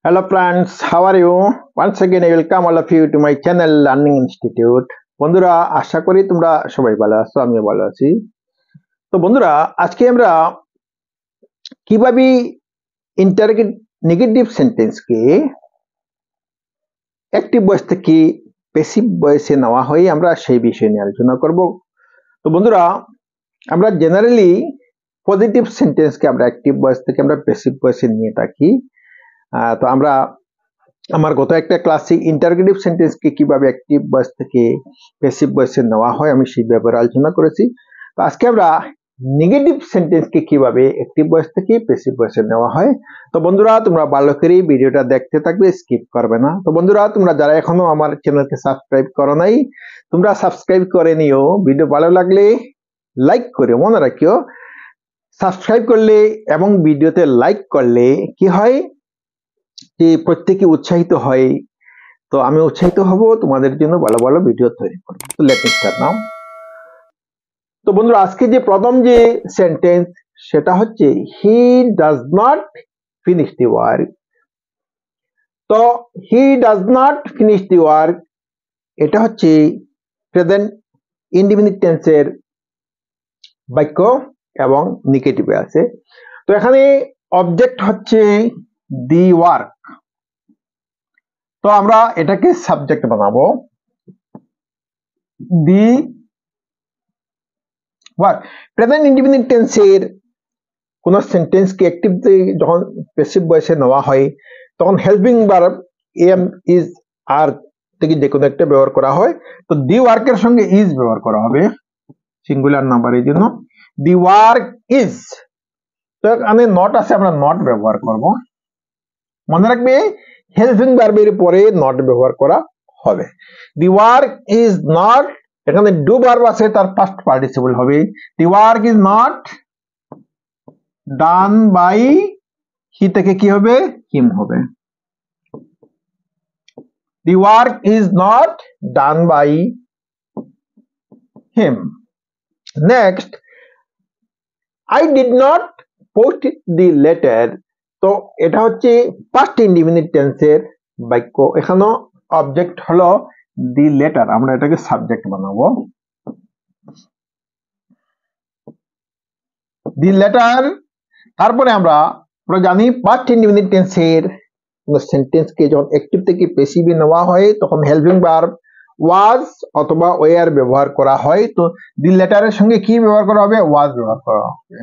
Hello friends, how are you? Once again I welcome all of you to my channel Learning Institute. বন্ধুরা আশা করি তোমরা সবাই ভালো আছো, আমিও ভালো আছি। তো বন্ধুরা আজকে আমরা কিভাবে নেগেটিভ সেন্টেন্সকে অ্যাক্টিভ ভয়েস থেকে প্যাসিভ ভয়েসে নেওয়া হয় আমরা সেই বিষয় নিয়ে আলোচনা করব। তো বন্ধুরা আমরা জেনারেলি পজিটিভ সেন্টেন্সকে আমরা অ্যাক্টিভ ভয়েস থেকে আমরা প্যাসিভ ভয়েসে নিয়ে থাকি। তো আমরা আমার গত একটা ক্লাসে ইন্টারোগেটিভ সেন্টেন্সকে কিভাবে অ্যাক্টিভ ভয়েস থেকে প্যাসিভ ভয়েসে নেওয়া হয় আমি সেই ব্যাপারে আলোচনা করেছি। তো আজকে আমরা নেগেটিভ সেন্টেন্সকে কিভাবে অ্যাক্টিভ ভয়েস থেকে প্যাসিভ ভয়েসে নেওয়া হয়। তো বন্ধুরা তোমরা ভালো করে ভিডিওটা দেখতে থাকবে, স্কিপ করবে না। তো বন্ধুরা তোমরা যারা এখনো আমার চ্যানেলকে সাবস্ক্রাইব করো নাই তোমরা সাবস্ক্রাইব করে নিও। ভিডিও ভালো লাগলে লাইক করে মনে রাখিও, সাবস্ক্রাইব করলে এবং ভিডিওতে লাইক করলে কি হয় যে প্রত্যেকে উৎসাহিত হয়। তো আমি উৎসাহিত হব তোমাদের জন্য ভালো ভালো ভিডিও তৈরি করব। তো লেট মি স্টার্ট নাও। তো বন্ধুরা আজকে যে প্রথম যে সেন্টেন্স সেটা হচ্ছে he does not finish the work. তো he does not finish the work এটা হচ্ছে প্রেজেন্ট ইনডিফিনিট টেন্সের বাক্য এবং নেগেটিভে আছে। তো এখানে অবজেক্ট হচ্ছে দি ওয়ার্ক, তো আমরা এটাকে সাবজেক্ট বানাবো দি ওয়ার্ক। প্রেজেন্ট ইনডিফিনিট টেন্সের কোন সেন্টেন্সকে অ্যাক্টিভলি যখন প্যাসিভ ভয়েসে নেওয়া হয় তখন হেল্পিং ভার্ব এম ইজ আর থেকে যে কোনো একটা ব্যবহার করা হয়। তো দি ওয়ার্কের সঙ্গে ইজ ব্যবহার করা হবে সিঙ্গুলার নাম্বারের জন্য। দি ওয়ার্ক ইজ, তো এখানে নট আছে আমরা নট ব্যবহার করব। মনে রাখবে হেল্পিং ভার্বের পরে নট ব্যবহার করা হবে। দি ওয়ার্ক ইজ নট, এখানে ডু ভার্ব আছে তার পাস্ট পার্টিসিপল হবে। The work is not done by, he থেকে কি হবে হিম হবে। The work is not done by him. Next, I did not post the letter. তো এটা হচ্ছে পাস্ট ইনডিফিনিট টেন্সের বাক্য, এখানে অবজেক্ট হলো দি লেটার, আমরা এটাকে সাবজেক্ট বানাবো। দি লেটার, তারপরে আমরা জানি পাস্ট ইনডিফিনিট টেন্সের সেন্টেন্সকে যখন অ্যাক্টিভ থেকে প্যাসিভে নেওয়া হয় তখন হেল্পিং ভার্ব ওয়াজ অথবা ওয়ার ব্যবহার করা হয়। তো দি লেটারের সঙ্গে কি ব্যবহার করা হবে, ওয়াজ ব্যবহার করা হবে।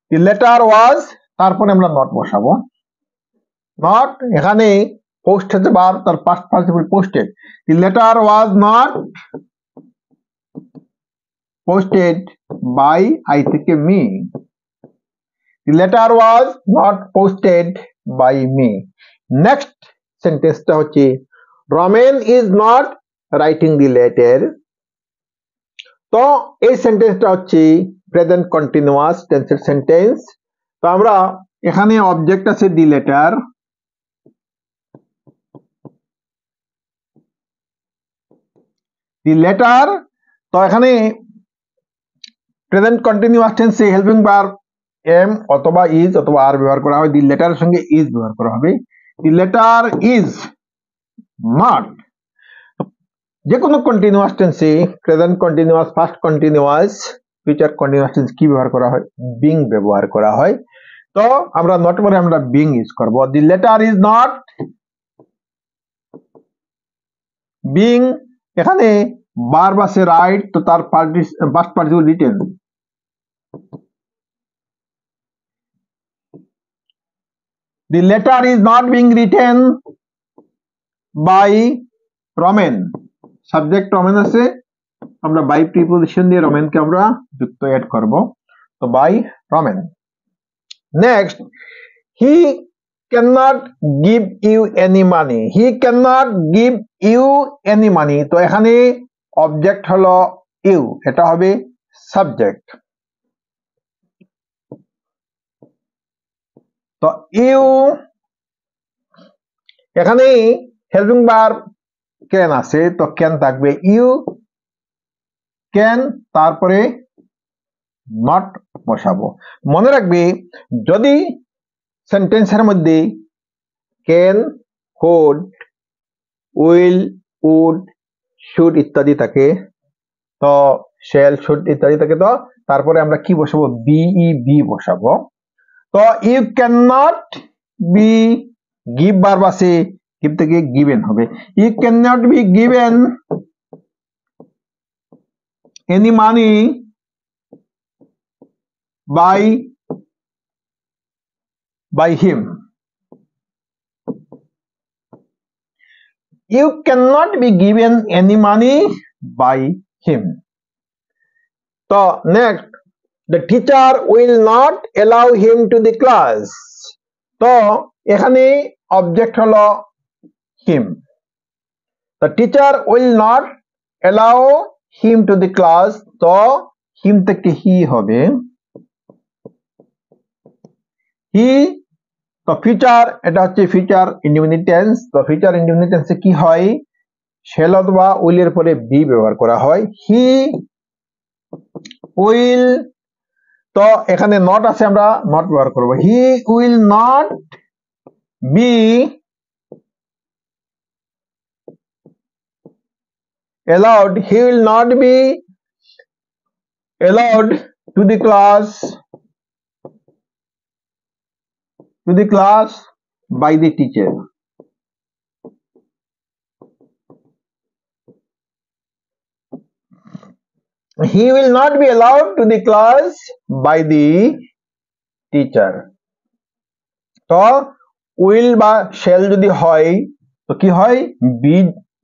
দি লেটার ওয়াজ, তারপরে আমরা নট বসাবো। নট, এখানে পোস্ট হচ্ছে ভার্ব তার past participle posted. The letter was not posted by, I থেকে me. The letter was not posted by me. Next sentence টা হচ্ছে Roman is not writing the letter. তো এই সেন্টেন্সটা হচ্ছে প্রেজেন্ট কন্টিনিউয়াস টেন্সের সেন্টেন্স। তো আমরা এখানে অবজেক্ট আছে দি লেটার, দি লেটার। তো এখানে প্রেজেন্ট কন্টিনিউয়াস টেন্সে হেল্পিং ভার্ব এম অথবা ইজ অথবা আর ব্যবহার করা হয়। দি লেটারের সঙ্গে ইজ ব্যবহার করা হবে। দি লেটার ইজ নট, যে কোনো কন্টিনিউয়াস টেন্সে present continuous, past continuous, future continuous tense কি ব্যবহার করা হয়, বিং ব্যবহার করা হয়। তো আমরা নট পরে আমরা বিং ইউজ করব। The letter is not being, এখানে ভার্ব আছে রাইট, তো তার past participle written. The letter is not being written by Roman. Subject Ramen আছে, আমরা বাই প্রিপোজিশন দিয়ে রমেনকে আমরা যুক্ত অ্যাড করব। তো by Ramen. Next, he can not give you any money. He can not give you any money, তো এখানে object হলো ইউ, এটা হবে সাবজেক্ট। তো ইউ, এখানে হেল্পিং ভার্ব ক্যান আছে, তো ক্যান থাকবে, ইউ ক্যান, তারপরে নট বসাবো। মনে রাখবে যদি সেন্টেন্সের মধ্যে can, could, will, would, should ইত্যাদি থাকে। তো শেল, শুড ইত্যাদি থাকে। তো তারপরে আমরা কি বসাবো? বি বসাবো। তো you can not be, give verb আছে, গিভ থেকে গিভেন হবে। You can not be given any money by him. You cannot be given any money by him. So next, the teacher will not allow him to the class. তো এখানে object হলো him. The teacher will not allow him to the class. তো him থেকে he হবে। he, তো future, এটা হচ্ছে future indefinite tense. তো ফিউচার ইনডিফিনিট টেন্সে কি হয়? শ্যাল অথবা উইল এর পরে বি ব্যবহার করা হয়। হি উইল, তো এখানে নট আছে, আমরা নট ব্যবহার করব। He will not be allowed, he will not be allowed to the class by the teacher. He will not be allowed to the class by the teacher. তো will বা shell যদি হয় তো কি হয়? বি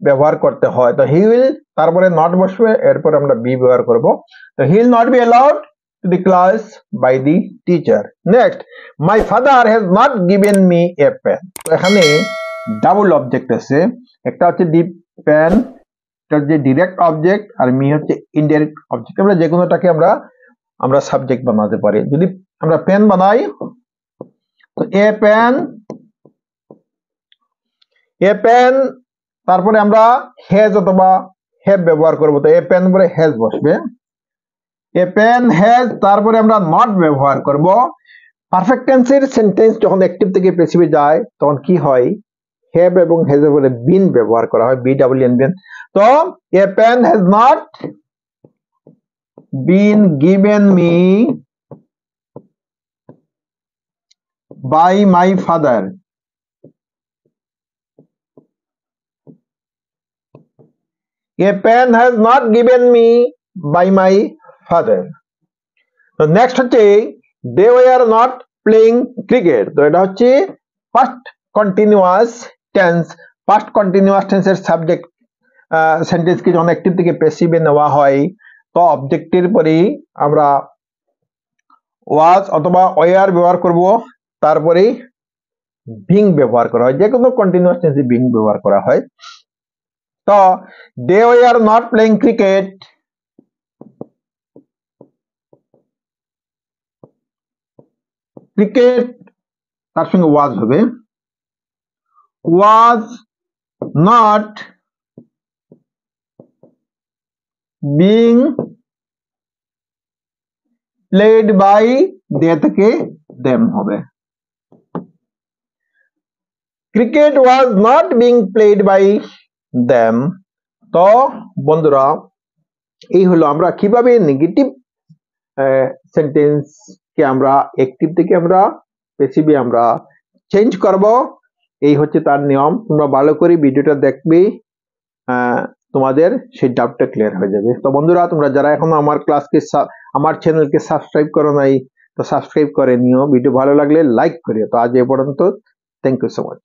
ব্যবহার করতে হয়। তো হি উইল, তারপরে নট বসবে, এরপর আমরা বি ব্যবহার করব। তো he will not be allowed to the class by the teacher. Next, my father has not given me a pen. তো এখানে ডাবল অবজেক্ট আছে, একটা হচ্ছে দি পেন, এটা হচ্ছে ডিরেক্ট অবজেক্ট, আর মি হচ্ছে ইনডাইরেক্ট অবজেক্ট। আমরা যে কোনোটাকে আমরা সাবজেক্ট বানাতে পারি। যদি আমরা পেন বানাই, তো এ পেন, তারপরে আমরা হ্যাজ অথবা হ্যাভ ব্যবহার করব। তো এ পেন পরে হ্যাজ বসবে। এ পেন হ্যাজ, তারপরে আমরা নট ব্যবহার করব। পারফেক্ট টেন্সের সেন্টেন্স যখন অ্যাক্টিভ থেকে প্যাসিভে যায় তখন কি হয়? হ্যাভ এবং হ্যাজ এর পরে বিন ব্যবহার করা হয়, BWN বিন। তো a pen has not been given me by my father. A pen has not given me by my father. So next হচ্ছে they were not playing cricket. তো এটা হচ্ছে past continuous tense. past continuous tense এর subject sentence কে যখন active থেকে প্যাসিভে নেওয়া হয় তো অবজেক্টের পরে আমরা was অথবা were ব্যবহার করব, তারপরে বিং ব্যবহার করা হয়। যে কোনো কন্টিনিউয়াস টেন্সে বিং ব্যবহার করা হয়। তো they were not playing cricket. Cricket তার সঙ্গে was হবে, was not being played by, they থেকে them হবে। Cricket was not being played by them. তো বন্ধুরা, এই হলো আমরা কিভাবে নেগেটিভ সেন্টেন্স কে আমরা অ্যাক্টিভ থেকে আমরা প্যাসিভে আমরা চেঞ্জ করব। এই হচ্ছে তার নিয়ম। তোমরা ভালো করে ভিডিওটা দেখবে, তোমাদের সেই ডাউটটা ক্লিয়ার হয়ে যাবে। তো বন্ধুরা, তোমরা যারা এখনো আমার চ্যানেলকে সাবস্ক্রাইব করো নাই, তো সাবস্ক্রাইব করে নিও। ভিডিও ভালো লাগলে লাইক করিও। তো আজ এ পর্যন্ত, থ্যাংক ইউ সো মাচ।